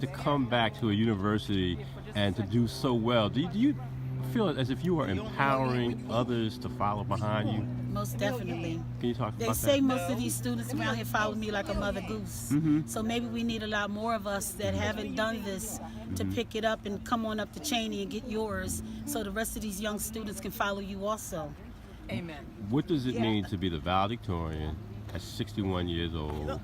To come back to a university and to do so well, do you feel as if you are empowering others to follow behind you? Most definitely. Can you talk about They that? say most of these students around here follow me like a mother goose. So maybe we need a lot more of us that haven't done this to pick it up and come on up to Cheyney and get yours so the rest of these young students can follow you also. Amen. What does it mean to be the valedictorian at 61 years old?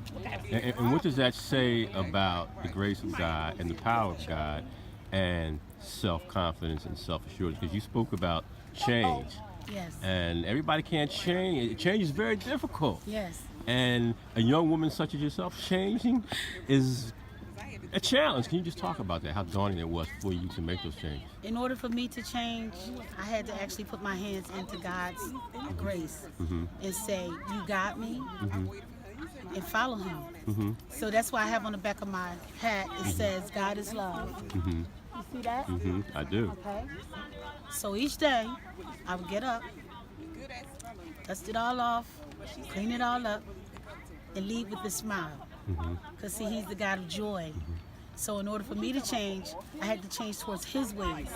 And what does that say about the grace of God and the power of God and self-confidence and self-assurance? Because you spoke about change. Yes. And everybody can't change. Change is very difficult. Yes. And a young woman such as yourself, changing is a challenge. Can you just talk about that, how daunting it was for you to make those changes? In order for me to change, I had to actually put my hands into God's grace and say, you got me, and follow him. So that's why I have on the back of my hat, it says, God is love. You see that? I do. Okay. So each day, I would get up, dust it all off, clean it all up, and leave with a smile. Because see, he's the God of joy. So in order for me to change, I had to change towards his ways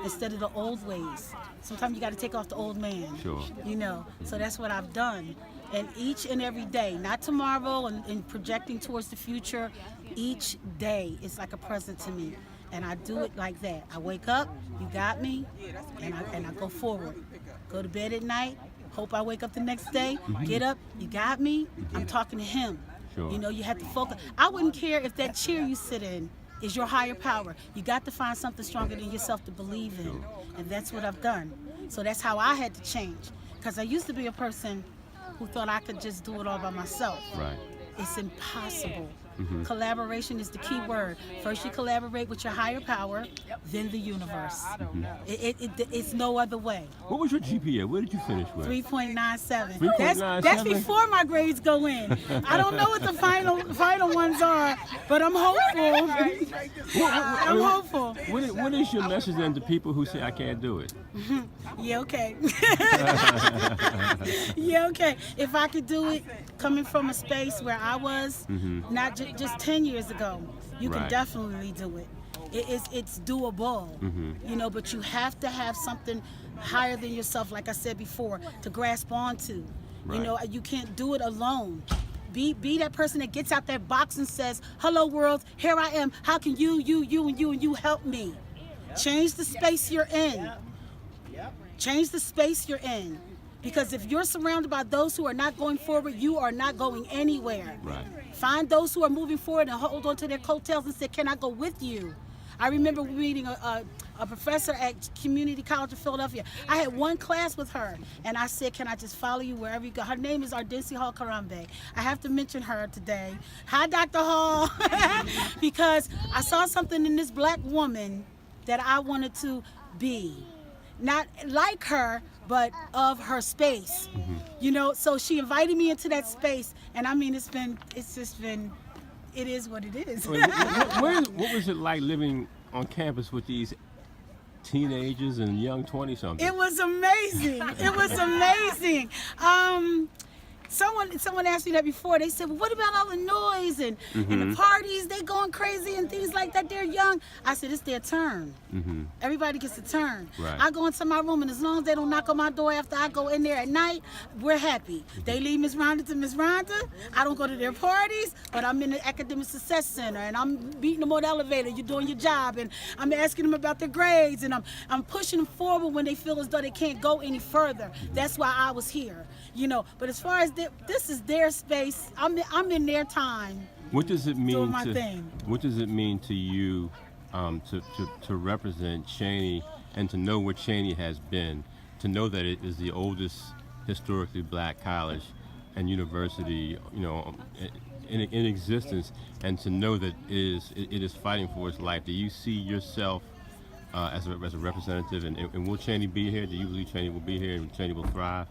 instead of the old ways. Sometimes you got to take off the old man. Sure. You know, so that's what I've done. And each and every day, not tomorrow and projecting towards the future, each day is like a present to me. And I do it like that. I wake up, you got me, and I go forward. Go to bed at night, hope I wake up the next day, get up, you got me, I'm talking to him. Sure. You know, you have to focus. I wouldn't care if that chair you sit in is your higher power. You got to find something stronger than yourself to believe in. And that's what I've done. So that's how I had to change. Because I used to be a person who thought I could just do it all by myself. Right. It's impossible. Collaboration is the key word. First you collaborate with your higher power, then the universe. It's no other way. What was your GPA? Where did you finish with? 3.97. 3.97? That's before my grades go in. I don't know what the final ones are, but I'm hopeful. I'm hopeful. What is your message then to people who say, I can't do it? Yeah, okay. Yeah, okay. If I could do it coming from a space where I was, not just 10 years ago, you can definitely do it. It's doable, you know, but you have to have something higher than yourself, like I said before, to grasp onto. You know, you can't do it alone. Be that person that gets out that box and says, hello world, here I am. How can you help me? Change the space you're in. Change the space you're in. Because if you're surrounded by those who are not going forward, you are not going anywhere. Right. Find those who are moving forward and hold on to their coattails and say, can I go with you? I remember meeting a professor at Community College of Philadelphia. I had one class with her, and I said, can I just follow you wherever you go? Her name is Ardency Hall Karambe. I have to mention her today. Hi, Dr. Hall. Because I saw something in this black woman that I wanted to be. Not like her, but of her space. You know, so she invited me into that space, and I mean, it is what it is. What was it like living on campus with these teenagers and young 20-somethings? It was amazing. It was amazing. Someone asked me that before. They said, well, what about all the noise and the parties? They going crazy and things like that. They're young. I said, it's their turn. Everybody gets a turn. Right. I go into my room, and as long as they don't knock on my door after I go in there at night, we're happy. They leave Miss Rhonda to Miss Rhonda. I don't go to their parties, but I'm in the Academic Success Center, and I'm beating them on the elevator. You're doing your job, and I'm asking them about their grades, and I'm pushing them forward when they feel as though they can't go any further. That's why I was here. You know, but as far as this is their space, I'm in their time. What does it mean doing my thing. What does it mean to you to represent Cheyney and to know what Cheyney has been, to know that it is the oldest historically black college and university, you know, in existence, and to know that it is fighting for its life? Do you see yourself as a representative, and will Cheyney be here? Do you believe Cheyney will be here and Cheyney will thrive?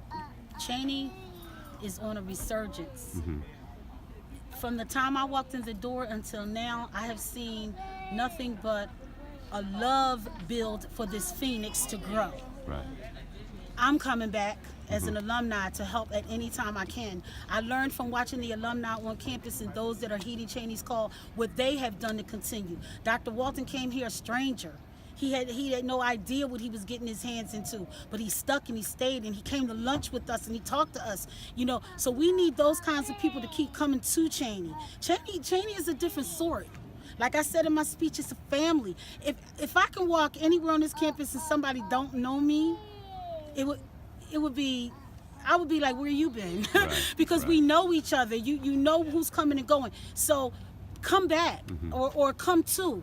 Cheyney is on a resurgence. From the time I walked in the door until now, I have seen nothing but a love build for this phoenix to grow. Right. I'm coming back as an alumni to help at any time I can. I learned from watching the alumni on campus and those that are heeding Cheyney's call, what they have done to continue. Dr. Walton came here a stranger. He had no idea what he was getting his hands into, but he stuck and he stayed and he came to lunch with us and he talked to us, you know. So we need those kinds of people to keep coming to Cheyney. Cheyney is a different sort. Like I said in my speech, it's a family. If I can walk anywhere on this campus and somebody don't know me, it would be, I would be like, where you been? Right, because right. we know each other. You know who's coming and going. So come back or come to.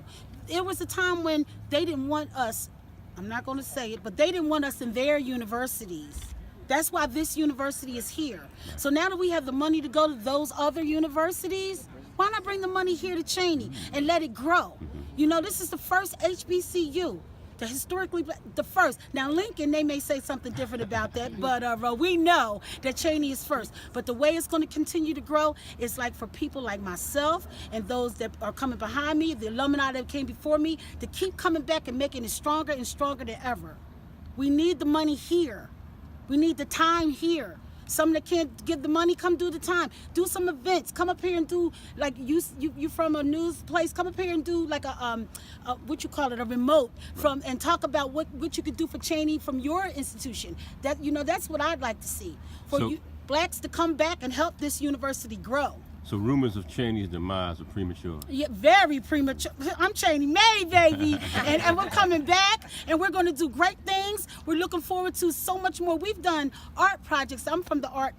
There was a time when they didn't want us, I'm not going to say it, but they didn't want us in their universities. That's why this university is here. So now that we have the money to go to those other universities, why not bring the money here to Cheyney and let it grow? You know, this is the first HBCU. The historically black, the first. Now Lincoln, they may say something different about that, but we know that Cheyney is first. But the way it's going to continue to grow is like for people like myself and those that are coming behind me, the alumni that came before me, to keep coming back and making it stronger and stronger than ever. We need the money here. We need the time here. Some that can't give the money, come do the time. Do some events. Come up here and do, like, you from a news place, come up here and do like a what you call it, a remote from, and talk about what you could do for Cheyney from your institution. That, you know, that's what I'd like to see. For you blacks to come back and help this university grow. So rumors of Cheyney's demise are premature. Yeah, very premature. I'm Cheyney May, baby. and we're coming back, and we're going to do great things. We're looking forward to so much more. We've done art projects. I'm from the art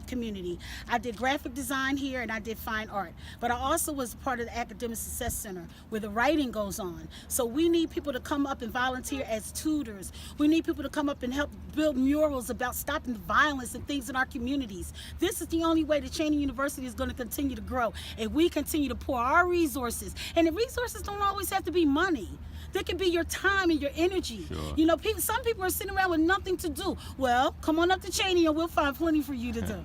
community. I did graphic design here, and I did fine art. But I also was part of the Academic Success Center, where the writing goes on. So we need people to come up and volunteer as tutors. We need people to come up and help build murals about stopping the violence and things in our communities. This is the only way that Cheyney University is going to continue to grow, if we continue to pour our resources. And the resources don't always have to be money. They can be your time and your energy. Sure. You know, some people are sitting around with nothing to do. Well, come on up to Cheyney and we'll find plenty for you to do.